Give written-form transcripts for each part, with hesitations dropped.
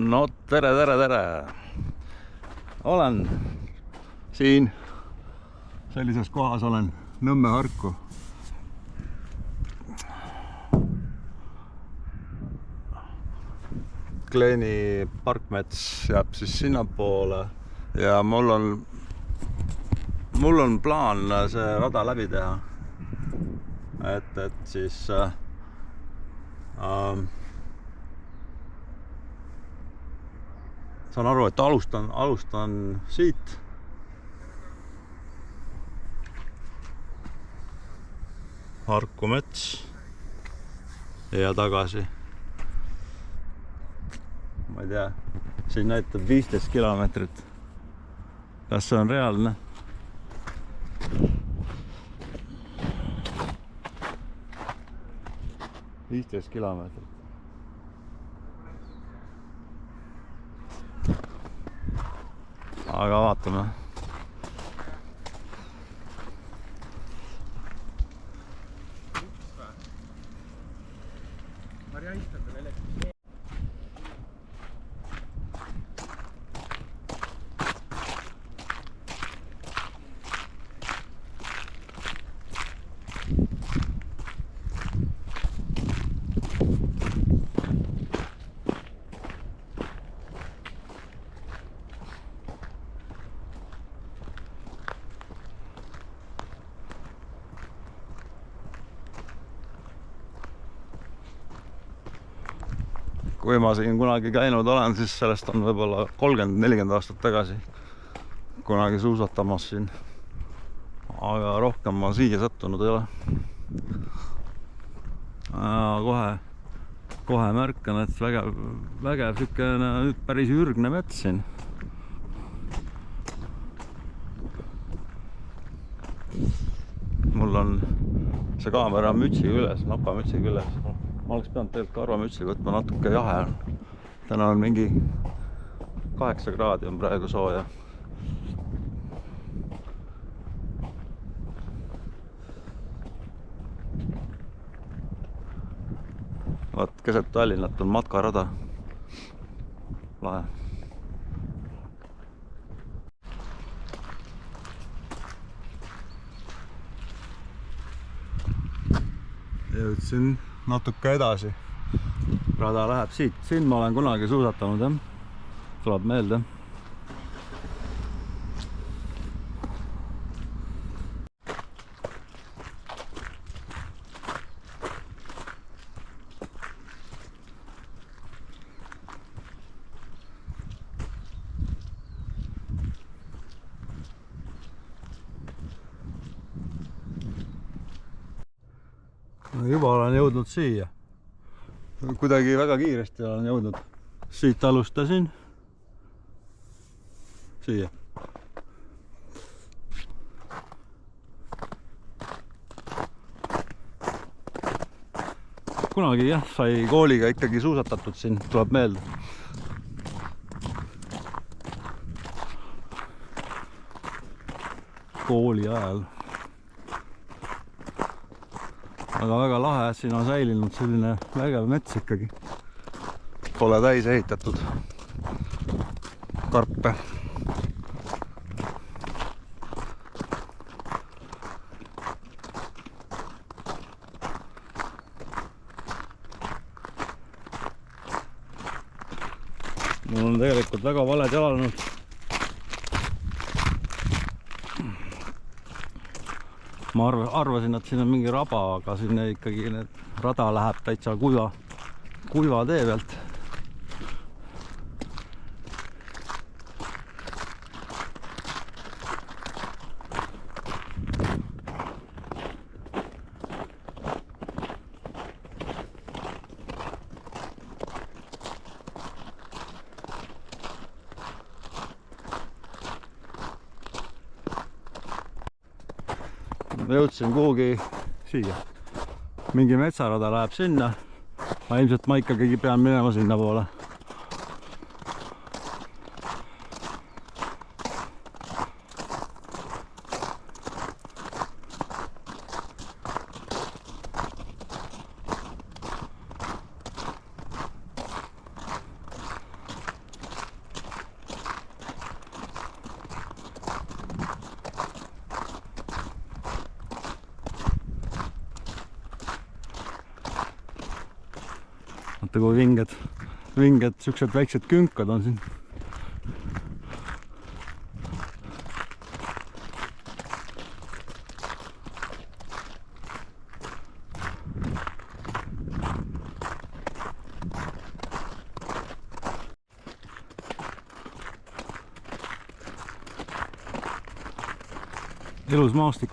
No tere! Olen siin sellises kohas, olen Nõmme Harku. Kleeni parkmets jääb siis sinnapoole ja mul on plaan see rada läbi teha. Et siis saan aru, et alustan siit. Harku mets ja tagasi. Ma ei tea, siin näitab 15 kilomeetrit. Kas see on reaalne? – 15 kilomeetrit. Aga vaatame. Kui ma siin kunagi käinud olen, siis sellest on võib-olla 30-40 aastat tagasi kunagi suusatamas siin. Aga rohkem ma siia sattunud ei ole. Kohe märkan, et vägev sükene päris ürgne mets siin. Mul on see kaamera mütsiga üles, napamütsiga üles. Ma oleks pidanud tegelikult karvamütsi võtma, natuke jahe on. Täna on mingi 8 kraadi on praegu sooja. Vaat keset Tallinnat on matkarada. Lahe. Jõudsin natuke edasi. Rada läheb siit. Siin ma olen kunagi suusatanud, jah. Tuleb meelde. Juba olen jõudnud siia. Kuidagi väga kiiresti olen jõudnud. Siit alustasin. Siia. Kunagi jah, sai kooliga ikkagi suusatatud siin, tuleb meelde. Kooli ajal. Aga väga lahe, siin on säilinud selline vägev mets ikkagi. Pole täis ehitatud karpe. Mul on tegelikult väga valed jalanud. Ma arvasin, et siin on mingi raba, aga siin ikkagi rada läheb täitsa kuiva tee pealt. Jõudsin kuhugi siia. Mingi metsarada läheb sinna. Ilmselt ma ikkagi pean minema sinna poole. vaata kui vinged siuksed väiksed künkad on siin. Ilus maastik.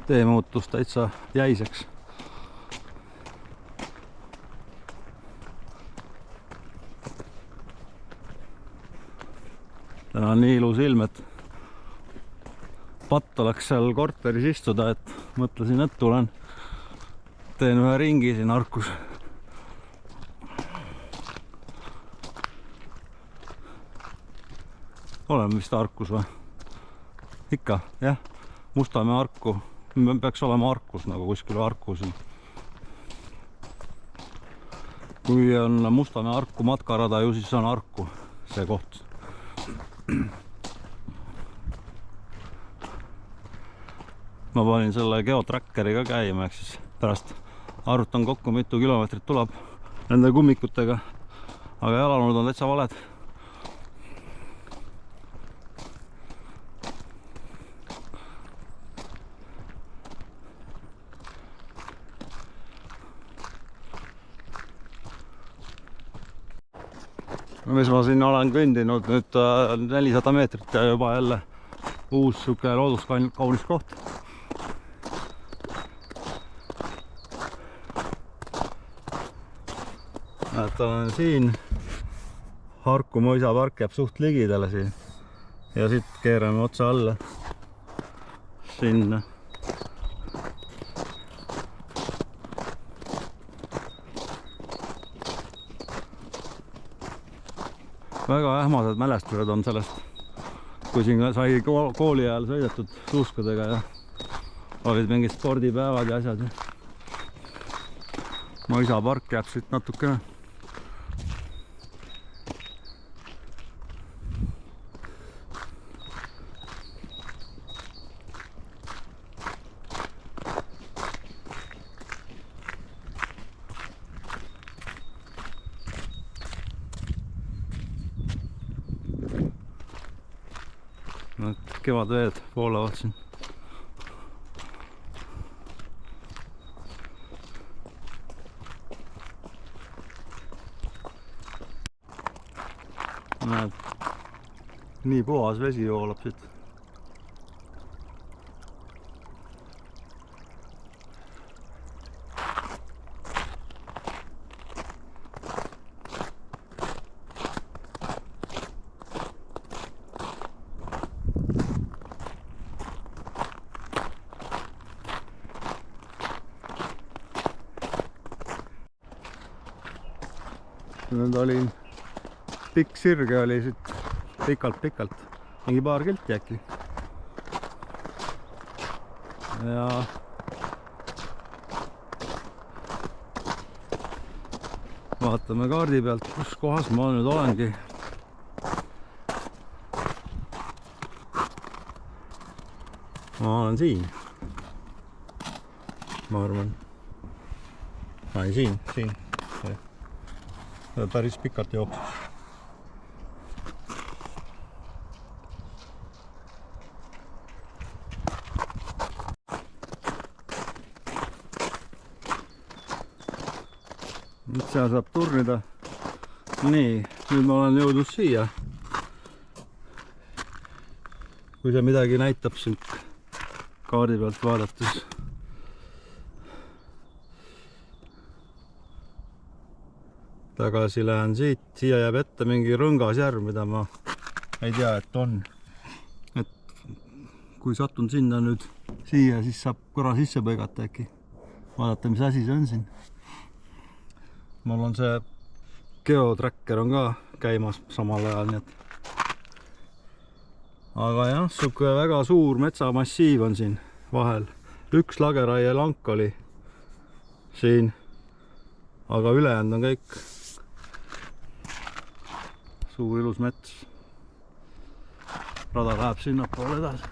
Tee muutus täitsa jäiseks. Täna on nii ilus ilm, et patt oleks seal korteris istuda, et mõtlesin, et tulen teen ühe ringi siin Harkus. Oleme vist Harkus või? Ikka, jah. Mustamäe Harku. Peaks olema Harkus nagu kuskil Harkus. Kui on Mustamäe Harku matkarada, ju siis on Harku see koht. Ma panin selle geotrackeriga käima, ehk siis pärast arvutan kokku, mitu kilomeetrit tuleb nende kummikutega, aga jalanõud on täitsa valed. Mis ma siin olen kõndinud nüüd 400 meetrit ja juba jälle uus siuke looduskaunis koht. Et olen siin, Harku mõisapark jääb suht ligidale siin ja siit keerame otsa alla sinna. Väga ähmased mälestused on sellest, kui siin sai kooli ajal sõidetud suuskadega ja olid mingid spordipäevad ja asjad. Mõisapark jääb siit natukene. Kevadveed voolavad siin. Näed, nii puhas vesi voolab siit. Nüüd olin pikk sirge oli siit pikalt, mingi paar kilti äkki. Ja vaatame kaardi pealt, kus kohas ma nüüd olengi. Ma olen siin. Ma arvan. Ai, siin. Päris pikalt jooksis. Nüüd seal saab turnida. Nii, nüüd ma olen jõudnud siia. Kui see midagi näitab siin kaardi pealt vaadates. tagasi lähen siit, siia jääb ette mingi rõngasjärv, mida ma ei tea, et on. Et kui satun sinna nüüd siia, siis saab korra sisse põigata äkki. Vaadata, mis asi see on siin. Mul on see geotracker on ka käimas samal ajal, nii et. Aga jah, suke väga suur metsamassiiv on siin vahel. Üks lageraie lank oli siin, aga ülejäänud on kõik suur ilus mets. Rada läheb sinna poole edasi.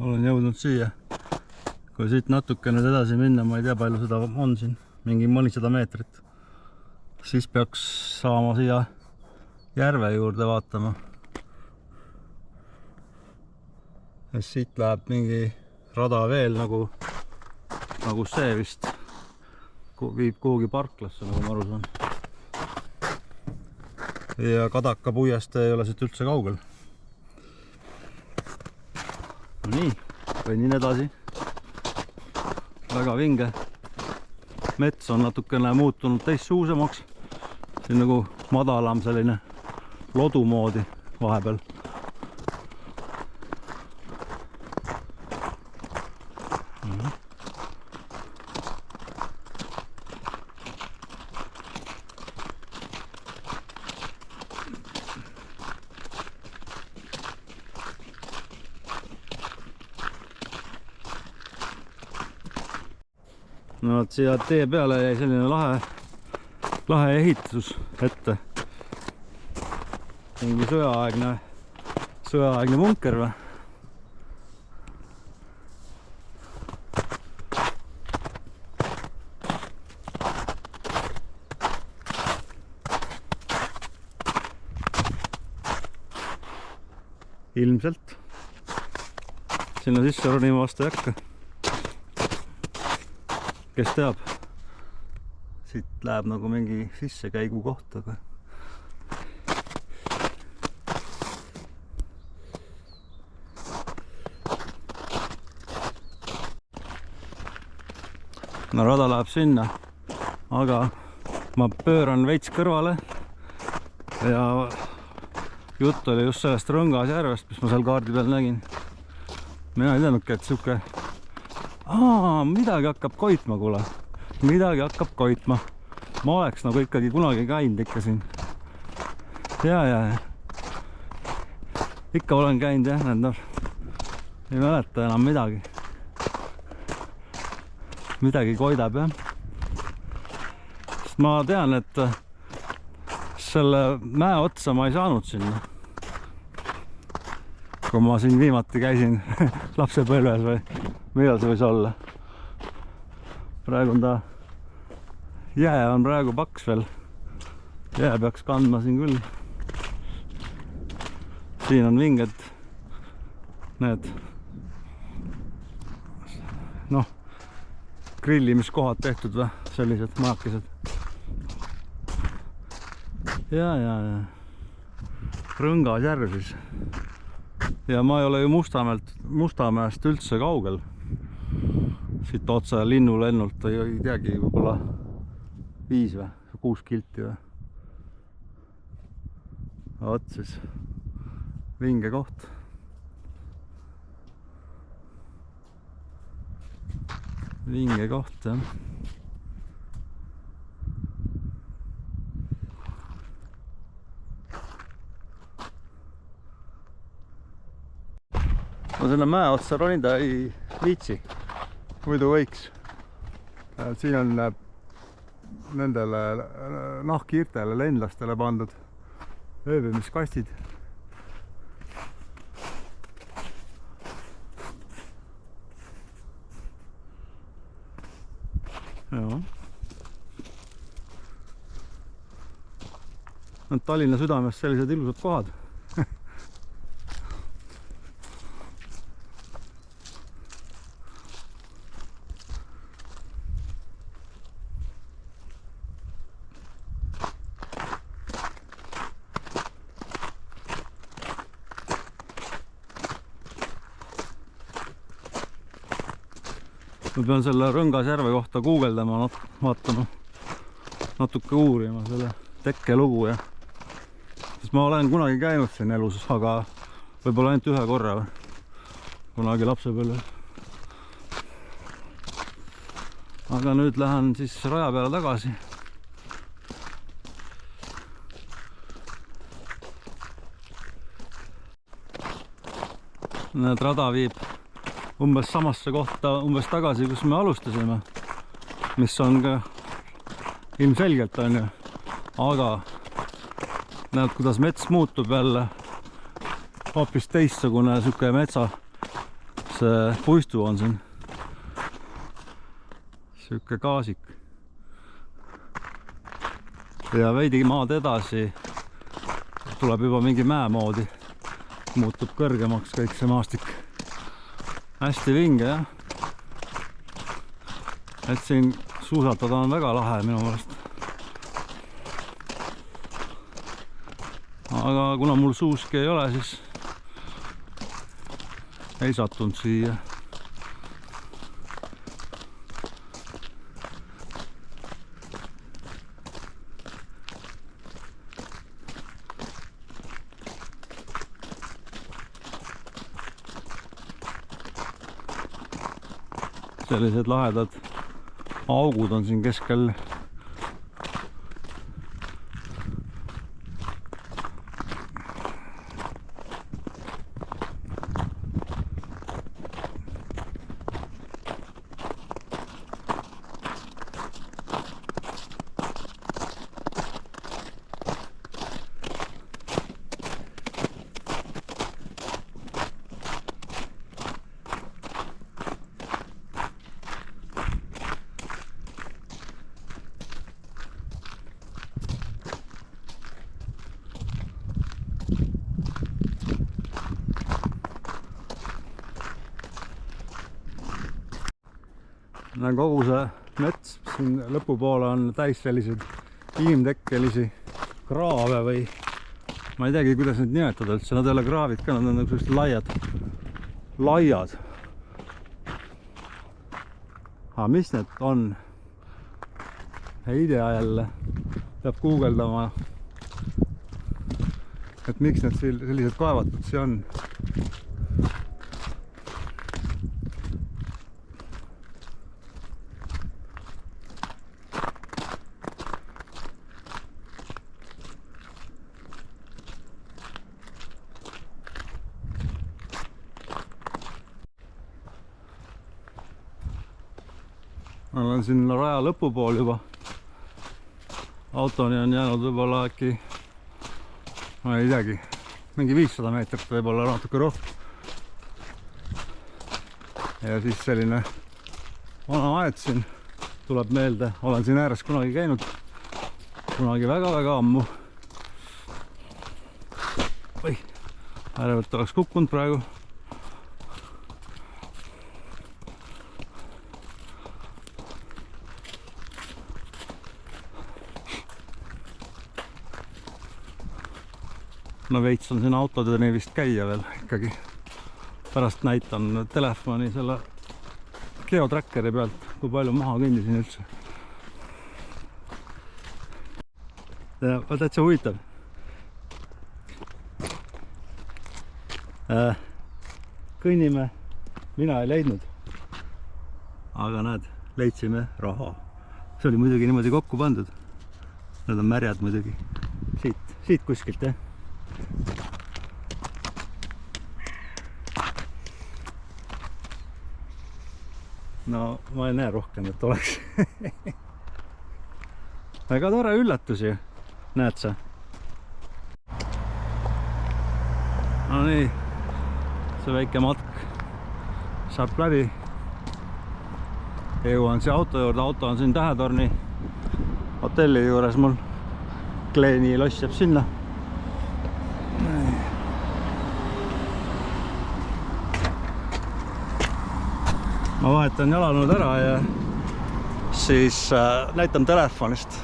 Olen jõudnud siia. Kui siit natuke nüüd edasi minna, ma ei tea palju seda on siin, mingi mõnisada meetrit. Siis peaks saama siia järve juurde vaatama. Ja siit läheb mingi rada veel nagu see vist viib kuhugi parklasse, nagu ma aru saan. Ja Kadaka puiestee ei ole siit üldse kaugel. Nii, kõnnin edasi. Väga vinge. Mets on natukene muutunud teistsuusemaks. See on nagu madalam selline lodu moodi vahepeal. No, siia tee peale jäi selline lahe ehitus ette. Mingi sõjaaegne bunker või? Ilmselt. Sinna sisse ronima vasta ei hakka. Kes teab, siit läheb nagu mingi sissekäigu koht, aga no rada läheb sinna, aga ma pööran veits kõrvale ja jutt oli just sellest Rõngasjärvest, mis ma seal kaardi peal nägin. Mina ei teadnudki, et siuke midagi hakkab koitma, kuule. Midagi hakkab koitma. Ma oleks nagu ikkagi kunagi käinud ikka siin. Ja. Ikka olen käinud jah, ei mäleta enam midagi. Midagi koidab jah. Sest ma tean, et selle mäe otsa ma ei saanud sinna. Kui ma siin viimati käisin lapsepõlves või millal see võis olla. Praegu on ta, jää on praegu paks veel. Jää peaks kandma siin küll. Siin on vinged need grillimiskohad tehtud või sellised majakesed. Ja. Rõngasjärv siis. Ja ma ei ole ju Mustamäest üldse kaugel. Siit otsa linnulennult ei teagi, võib-olla 5 või 6 kilti või. Oot siis vinge koht. Vinge koht jah. Ma selle mäe otsa ronida ei viitsi, muidu võiks. Siin on nendele nahkhiirtele, lenlastele pandud ööbimiskastid. Ja. Tallinna südames sellised ilusad kohad. ma pean selle Rõngasjärve kohta guugeldama, vaatama, natuke uurima selle tekkelugu ja sest ma olen kunagi käinud siin elus, aga võib-olla ainult ühe korra kunagi lapsepõlves. Aga nüüd lähen siis raja peale tagasi. Need rada viib umbes samasse kohta umbes tagasi, kus me alustasime, mis on ka ilmselgelt on ju, aga näed, kuidas mets muutub jälle hoopis teistsugune, siuke metsa see puistu on siin, siuke kaasik ja veidi maad edasi tuleb juba mingi mäe moodi, muutub kõrgemaks kõik see maastik. Hästi vinge jah, et siin suusatada on väga lahe minu meelest. Aga kuna mul suuski ei ole, siis ei sattunud siia. Sellised lahedad augud on siin keskel. Kogu see mets siin lõpupoole on täis selliseid inimtekkelisi kraave või ma ei teagi, kuidas neid nimetada üldse, nad ei ole kraavid ka, nad on nagu sellised laiad. Aga mis need on? Ei tea jälle, peab guugeldama, et miks need sellised kaevatud see on. Ma olen siin raja lõpupool juba. Autoni on jäänud võib-olla äkki, ma ei teagi, mingi 500 meetrit võib-olla natuke rohkem. Ja siis selline vana aed siin tuleb meelde. Olen siin ääres kunagi käinud, kunagi väga-väga ammu. Oi, äärevalt oleks kukkunud praegu. No veits on siin autodeni vist käia veel ikkagi. Pärast näitan telefoni selle geotrackeri pealt, kui palju maha kõndisin üldse. Ja täitsa huvitav. Kõnnime, mina ei leidnud. Aga näed, leidsime raha. See oli muidugi niimoodi kokku pandud. Need on märjad muidugi. Siit kuskilt, jah. No ma ei näe rohkem, et oleks. Väga tore üllatus ju, näed sa? No nii, see väike matk saab läbi. Jõuan siia auto juurde, auto on siin Tähetorni hotelli juures mul. Kleeni loss jääb sinna. Ma vahetan jalanõud ära ja siis näitan telefonist,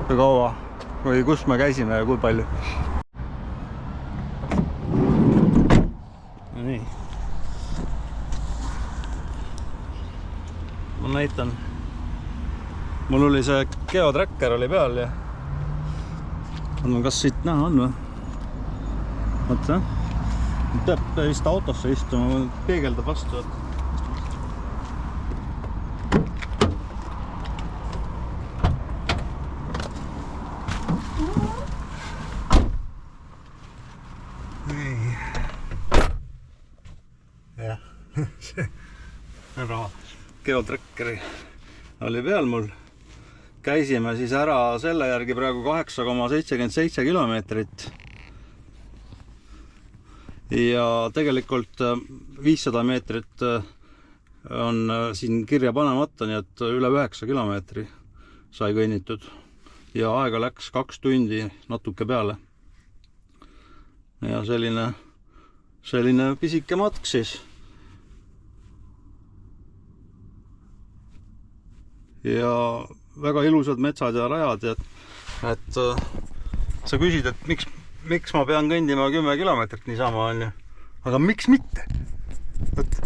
kui kaua või kus me käisime ja kui palju. Nii. näitan. Mul oli see geotracker oli peal ja kas siit näha on või? Vaata. Peab vist autosse istuma, peegeldab vastu. Jah, see ära geotrackeri oli peal mul. Käisime siis ära selle järgi praegu 8,77 kilomeetrit. Ja tegelikult 500 meetrit on siin kirja panemata, nii et üle 9 kilomeetri sai kõnnitud. Ja aega läks 2 tundi natuke peale. Ja selline pisike matk siis. Ja väga ilusad metsad ja rajad, et sa küsid, et miks ma pean kõndima 10 kilomeetrit niisama on ju, aga miks mitte? Et